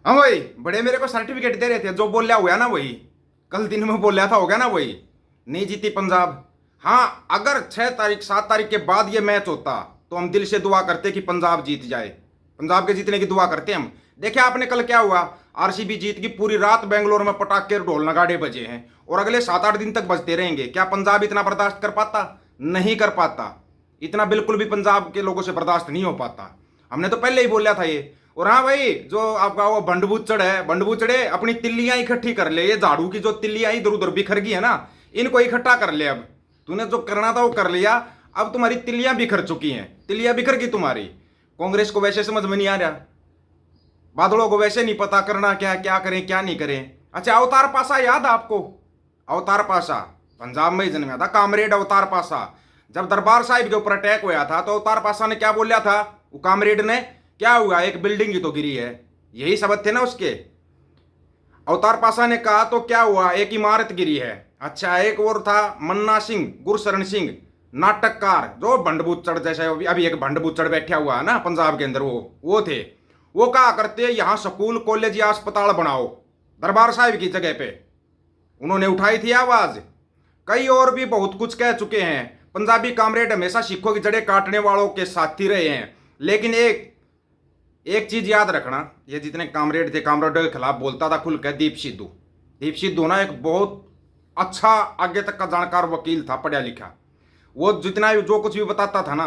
हाँ वही बड़े मेरे को सर्टिफिकेट दे रहे थे, जो बोल रहा हुआ ना वही, कल दिन में बोल रहा था, हो गया ना वही। नहीं जीती पंजाब। हाँ, अगर 6 तारीख 7 तारीख के बाद ये मैच होता तो हम दिल से दुआ करते कि पंजाब जीत जाए, पंजाब के जीतने की दुआ करते हम। देखिए आपने कल क्या हुआ, आरसीबी जीत की, पूरी रात बेंगलोर में पटाखे ढोल नगाड़े बजे हैं और अगले 7-8 दिन तक बजते रहेंगे। क्या पंजाब इतना बर्दाश्त कर पाता? नहीं कर पाता। इतना बिल्कुल भी पंजाब के लोगों से बर्दाश्त नहीं हो पाता। हमने तो पहले ही बोला था ये। और हाँ भाई, जो आपका वो भंडबूचड़ है, भंडबूचड़े अपनी तिल्लियां इकट्ठी कर ले। ये झाड़ू की जो तिल्लियां इधर उधर बिखर गई है ना, इनको इकट्ठा कर ले। अब तूने जो करना था वो कर लिया, अब तुम्हारी तिल्लियां बिखर चुकी हैं, तिल्लियां बिखर गई तुम्हारी। कांग्रेस को वैसे समझ में नहीं आ रहा, बादलों को वैसे नहीं पता करना क्या, क्या करें क्या नहीं करें। अच्छा, अवतार पासा याद है आपको? अवतार पासा पंजाब में ही जन्मा था, कामरेड अवतार पासा। जब दरबार साहिब के ऊपर अटैक हुआ था तो अवतार पासा ने क्या बोला था? वो कामरेड ने क्या हुआ, एक बिल्डिंग ही तो गिरी है, यही शब्द थे ना उसके। अवतार पासा ने कहा तो क्या हुआ, एक इमारत गिरी है। अच्छा, एक और था मन्ना सिंह, गुरशरण सिंह, नाटककार, जो भंडबूचड़ जैसे अभी एक भंडबूचड़ बैठा हुआ है ना पंजाब के अंदर, वो थे। वो कहा करते यहाँ स्कूल कॉलेज या अस्पताल बनाओ दरबार साहिब की जगह पे। उन्होंने उठाई थी आवाज। कई और भी बहुत कुछ कह चुके हैं। पंजाबी कामरेड हमेशा सिखों की जड़ें काटने वालों के साथी रहे हैं, लेकिन एक एक चीज याद रखना, ये जितने कामरेड थे, कामरेडों के खिलाफ बोलता था खुल के दीप सिद्धू। दीप सिद्धू ना एक बहुत अच्छा आगे तक का जानकार वकील था, पढ़ा लिखा। वो जितना जो कुछ भी बताता था ना,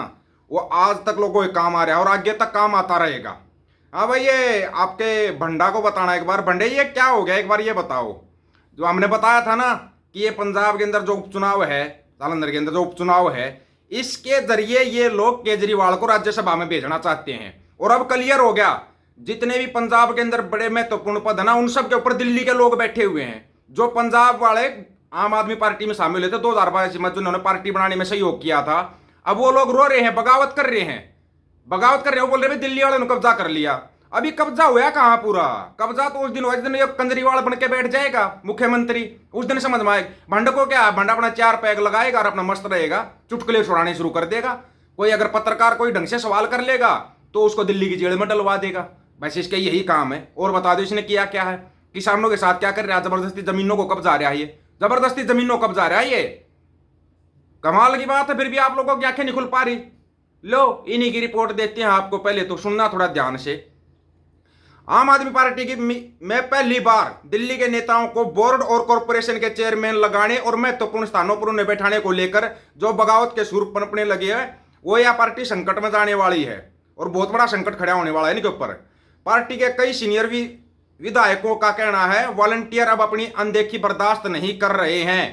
वो आज तक लोगों के काम आ रहा है और आगे तक काम आता रहेगा। हाँ भाई, ये आपके भंडा को बताना एक बार, भंडे ये क्या हो गया एक बार ये बताओ। जो हमने बताया था ना कि ये पंजाब के अंदर जो उपचुनाव है, जालंधर के अंदर जो उपचुनाव है, इसके जरिए ये लोग केजरीवाल को राज्यसभा में भेजना चाहते हैं। और अब क्लियर हो गया, जितने भी पंजाब के अंदर बड़े महत्वपूर्ण पद है ना, उन सब के ऊपर दिल्ली के लोग बैठे हुए हैं। जो पंजाब वाले आम आदमी पार्टी में शामिल हुए थे 2022 में, जिन्होंने पार्टी बनाने में सहयोग किया था, अब वो लोग रो रहे हैं, बगावत कर रहे हैं, बगावत कर रहे हैं। वो बोल रहे हैं दिल्ली वालों ने कब्जा कर लिया। अभी कब्जा हुआ कहां? पूरा कब्जा तो उस दिन हुआ जिस दिन ये केजरीवाल बन के बैठ जाएगा मुख्यमंत्री, उस दिन समझ में आएगा। भंड को क्या, भंड अपना 4 पैग लगाएगा और अपना मस्त रहेगा, चुटकुले सुनाने शुरू कर देगा। कोई अगर पत्रकार कोई ढंग से सवाल कर लेगा तो उसको दिल्ली की जेल में डलवा देगा। बस इसका यही काम है। और बता दो इसने किया क्या है, किसानों के साथ क्या कर रहा है, जबरदस्ती जमीनों को कब्जा रहा है, ये जबरदस्ती जमीनों को कब्जा रहा है। ये कमाल की बात है, फिर भी आप लोगों की आंखें नहीं खुल पा रही। लो इन्हीं की रिपोर्ट देते हैं आपको, पहले तो सुनना थोड़ा ध्यान से। आम आदमी पार्टी की में पहली बार दिल्ली के नेताओं को बोर्ड और कॉरपोरेशन के चेयरमैन लगाने और महत्वपूर्ण स्थानों पर उन्हें बैठाने को लेकर जो बगावत के सुर पनपने लगे हैं, वो यह पार्टी संकट में जाने वाली है और बहुत बड़ा संकट खड़ा होने वाला है इनके ऊपर। पार्टी के कई सीनियर विधायकों का कहना है वॉलंटियर अब अपनी अनदेखी बर्दाश्त नहीं कर रहे हैं।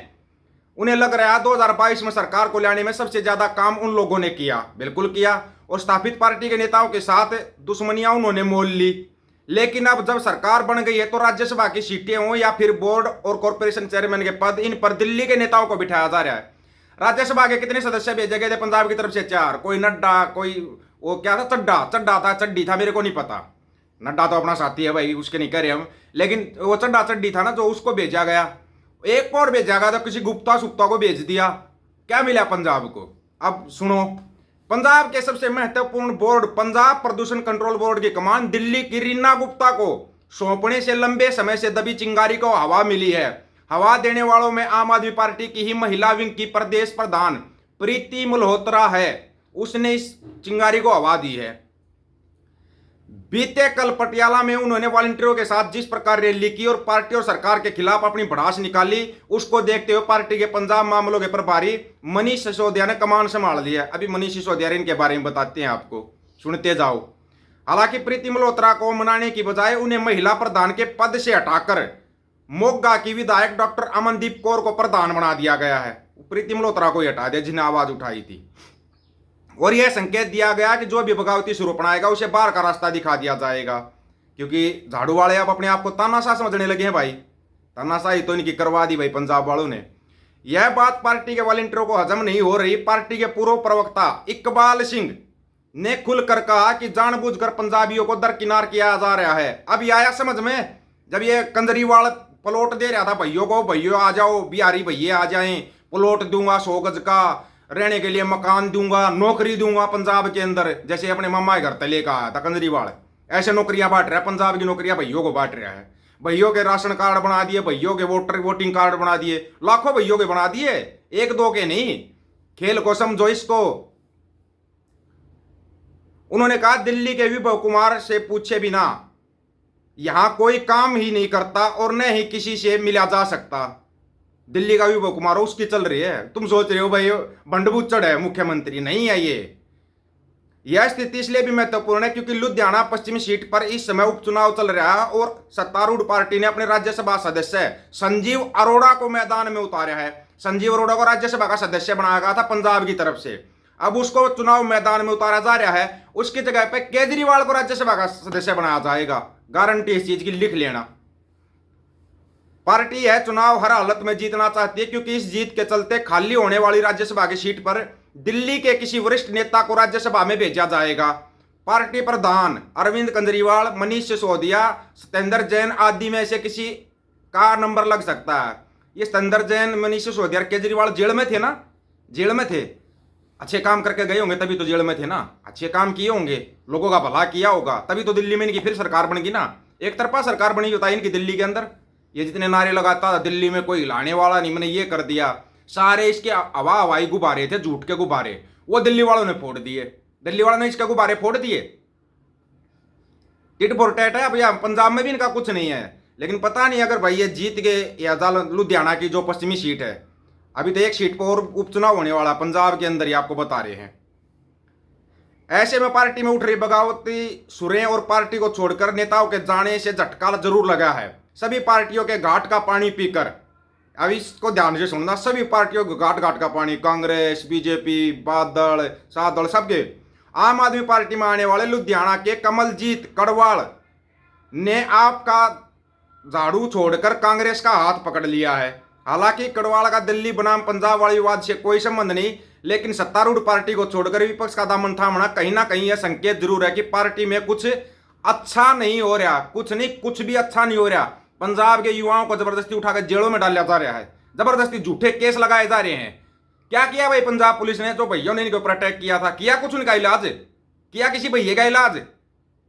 उन्हें लग रहा है 2022 में सरकार को लाने में सबसे ज्यादा काम उन लोगों ने किया, बिल्कुल किया, और स्थापित पार्टी के नेताओं के साथ दुश्मनियां उन्होंने मोल ली। लेकिन अब जब सरकार बन गई है तो राज्यसभा की सीटें हो या फिर बोर्ड और कॉरपोरेशन चेयरमैन के पद, इन पर दिल्ली के नेताओं को बिठाया जा रहा है। राज्यसभा के कितने सदस्य भेजे गए थे पंजाब की तरफ से? 4। कोई नड्डा, कोई वो क्या था, चड्डा था, चड्डी था, मेरे को नहीं पता। नड्डा तो अपना साथी है भाई, उसके नहीं कह रहे हम, लेकिन वो चड्डी था ना जो, उसको भेजा गया। एक और भेजा गया तो किसी गुप्ता सुप्ता को भेज दिया। क्या मिला पंजाब को? अब सुनो, पंजाब के सबसे महत्वपूर्ण बोर्ड पंजाब प्रदूषण कंट्रोल बोर्ड की कमान दिल्ली की रीना गुप्ता को सौंपने से लंबे समय से दबी चिंगारी को हवा मिली है। हवा देने वालों में आम आदमी पार्टी की ही महिला विंग की प्रदेश प्रधान प्रीति मल्होत्रा है, उसने इस चिंगारी को हवा दी है। बीते कल पटियाला में उन्होंने वॉलंटियरों के साथ जिस प्रकार रैली की और पार्टी और सरकार के खिलाफ अपनी भड़ास निकाली, उसको देखते हुए पार्टी के पंजाब मामलों के प्रभारी मनीष सिसोदिया ने कमान संभाल लिया। अभी मनीष सिसोदिया इनके बारे में बताते हैं आपको, सुनते जाओ। हालांकि प्रीति मल्होत्रा को मनाने की बजाय उन्हें महिला प्रधान के पद से हटाकर मोगा की विधायक डॉक्टर अमनदीप कौर को प्रधान बना दिया गया है। प्रीति मल्होत्रा को ही हटा दिया जिन्हें आवाज उठाई थी। और यह संकेत दिया गया कि जो भी बगावती स्वरूप अपनाएगा उसे बाहर का रास्ता दिखा दिया जाएगा, क्योंकि झाड़ू वाले अब अपने आप को तानाशाह समझने लगे हैं भाई। तानाशाही तो इनकी करवा दी भाई पंजाब वालों ने। यह बात पार्टी के वॉलंटियरों को हजम नहीं हो रही। पार्टी के पूर्व प्रवक्ता इकबाल सिंह ने खुलकर कहा कि जानबूझकर पंजाबियों को दरकिनार किया जा रहा है। अब आया समझ में, जब ये केजरीवाल प्लॉट दे रहा था भैयों को, भैयों आ जाओ, बिहारी भैया आ जाएं, प्लॉट दूंगा 100 गज का, रहने के लिए मकान दूंगा, नौकरी दूंगा पंजाब के अंदर, जैसे अपने मामा के घर तले का आया था केजरीवाल। ऐसे नौकरियां बांट रहा है, पंजाब की नौकरियां भैयों को बांट रहा है। भैयों के राशन कार्ड बना दिए, भैयों के वोटिंग कार्ड बना दिए, लाखों भैयों के बना दिए, एक दो के नहीं। खेल को समझो इसको। उन्होंने कहा दिल्ली के विभव कुमार से पूछे बिना यहां कोई काम ही नहीं करता और न ही किसी से मिला जा सकता। दिल्ली का विभव कुमार उसकी चल रही है। तुम सोच रहे हो भाई भंडबुच्चड़ है मुख्यमंत्री, नहीं है ये। यह स्थिति इसलिए भी महत्वपूर्ण है क्योंकि लुधियाना पश्चिमी सीट पर इस समय उपचुनाव चल रहा है और सत्तारूढ़ पार्टी ने अपने राज्यसभा सदस्य संजीव अरोड़ा को मैदान में उतारा है। संजीव अरोड़ा को राज्यसभा का सदस्य बनाया गया था पंजाब की तरफ से, अब उसको चुनाव मैदान में उतारा जा रहा है। उसकी जगह पे केजरीवाल को राज्यसभा का सदस्य बनाया जाएगा। गारंटी इस चीज की लिख लेना। पार्टी यह चुनाव हर हालत में जीतना चाहती है क्योंकि इस जीत के चलते खाली होने वाली राज्यसभा की सीट पर दिल्ली के किसी वरिष्ठ नेता को राज्यसभा में भेजा जाएगा। पार्टी प्रधान अरविंद केजरीवाल, मनीष सिसोदिया, सत्येंद्र जैन आदि में से किसी का नंबर लग सकता है। ये सत्येंद्र जैन, मनीष सिसोदिया, केजरीवाल जेल में थे ना, जेल में थे, अच्छे काम करके गए होंगे तभी तो जेल में थे ना। अच्छे काम किए होंगे, लोगों का भला किया होगा, तभी तो दिल्ली में इनकी फिर सरकार बनेगी ना। एक तरफा सरकार बनी होता है इनकी दिल्ली के अंदर। ये जितने नारे लगाता था दिल्ली में कोई हिलाने वाला नहीं, मैंने ये कर दिया, सारे इसके हवाई गुब्बारे थे, झूठ के गुब्बारे, वो दिल्ली वालों ने फोड़ दिए। दिल्ली वालों ने इसके गुब्बारे फोड़ दिए। टिट फॉर टैट है। अब यहाँ पंजाब में भी इनका कुछ नहीं है, लेकिन पता नहीं अगर भाई ये जीत गए या लुधियाना की जो पश्चिमी सीट है, अभी तो एक सीट पर और उपचुनाव होने वाला पंजाब के अंदर ही, आपको बता रहे हैं। ऐसे में पार्टी में उठ रही बगावती सुरें और पार्टी को छोड़कर नेताओं के जाने से झटका जरूर लगा है। सभी पार्टियों के घाट का पानी पीकर, अब इसको ध्यान से सुनना, सभी पार्टियों के घाट घाट का पानी, कांग्रेस, बीजेपी, बादल, सादल, सबके, आम आदमी पार्टी में आने वाले लुधियाना के कमलजीत कड़वाल ने आपका झाड़ू छोड़कर कांग्रेस का हाथ पकड़ लिया है। हालांकि कड़वाल का दिल्ली बनाम पंजाब वाली विवाद से कोई संबंध नहीं, लेकिन सत्तारूढ़ पार्टी को छोड़कर विपक्ष का दामन थामना कहीं ना कहीं यह संकेत जरूर है कि पार्टी में कुछ अच्छा नहीं हो रहा। कुछ नहीं, कुछ भी अच्छा नहीं हो रहा। पंजाब के युवाओं को जबरदस्ती उठाकर जेलों में डाला जा रहा है, जबरदस्ती झूठे केस लगाए जा रहे हैं। क्या किया भाई पंजाब पुलिस ने? जो भैया ने इनके ऊपर अटैक किया था, किया कुछ उनका इलाज? किया किसी भैया का इलाज?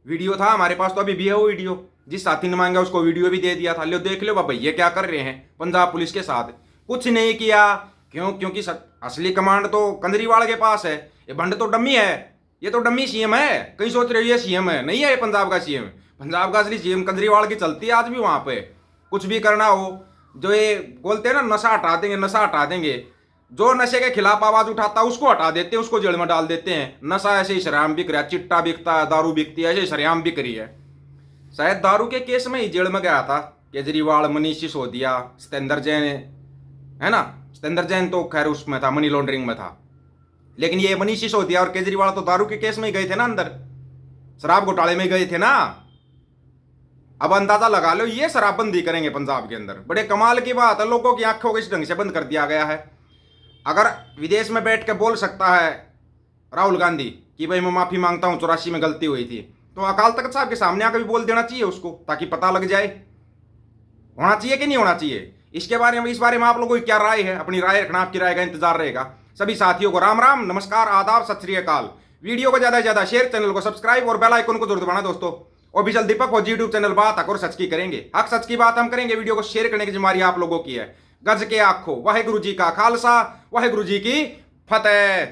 वीडियो था हमारे पास, तो अभी भी है वो वीडियो। जिस साथी ने मांगा उसको वीडियो भी दे दिया था, लो देख लो भैया क्या कर रहे हैं पंजाब पुलिस के साथ। कुछ नहीं किया। क्यों? क्योंकि असली कमांड तो केजरीवाल के पास है। ये भंड तो डम्मी है, ये तो डम्मी सीएम है। कहीं सोच रहे हो ये सीएम है, नहीं है ये पंजाब का सीएम। पंजाब का असली सीएम केजरीवाल की चलती है आज भी वहां पे। कुछ भी करना हो, जो ये बोलते हैं ना नशा हटा देंगे, नशा हटा देंगे, जो नशे के खिलाफ आवाज उठाता है उसको हटा देते हैं, उसको जेल में डाल देते हैं। नशा ऐसे ही शरेआम बिक रहा है, चिट्टा बिकता है, दारू बिकती है, ऐसे ही शरेआम बिक रही है। शायद दारू के केस में ही जेल में गया था केजरीवाल, मनीष सिसोदिया, सत्येंद्र जैन, है ना। सत्येंद्र जैन तो खैर उसमें था, मनी लॉन्ड्रिंग में था, लेकिन ये मनीष सिसोदिया और केजरीवाल तो दारू के केस में ही गए थे ना अंदर, शराब घोटाले में गए थे ना। अब अंदाजा लगा लो ये शराबबंदी करेंगे पंजाब के अंदर। बड़े कमाल की बात है, लोगों की आंखों को इस ढंग से बंद कर दिया गया है। अगर विदेश में बैठ के बोल सकता है राहुल गांधी कि भाई मैं माफी मांगता हूं, 84 में गलती हुई थी, तो अकाल तख्त साहब के सामने आकर भी बोल देना चाहिए उसको, ताकि पता लग जाए। होना चाहिए कि नहीं होना चाहिए? इसके बारे में, इस बारे में आप लोगों की क्या राय है? अपनी राय रखना, आपकी राय का इंतजार रहेगा। सभी साथियों को राम राम, नमस्कार, आदाब, सत श्री अकाल। वीडियो को ज्यादा से ज्यादा शेयर, चैनल को सब्सक्राइब और बेल आइकन को जरूर दबाना दोस्तों। ऑफिशियल दीपक फौजी यूट्यूब चैनल बात हक और सच की करेंगे, हक सच की बात हम करेंगे। वीडियो को शेयर करने की जिम्मेदारी आप लोगों की है। गज के आखो, वाहेगुरु जी का खालसा, वाहेगुरु जी की फतेह।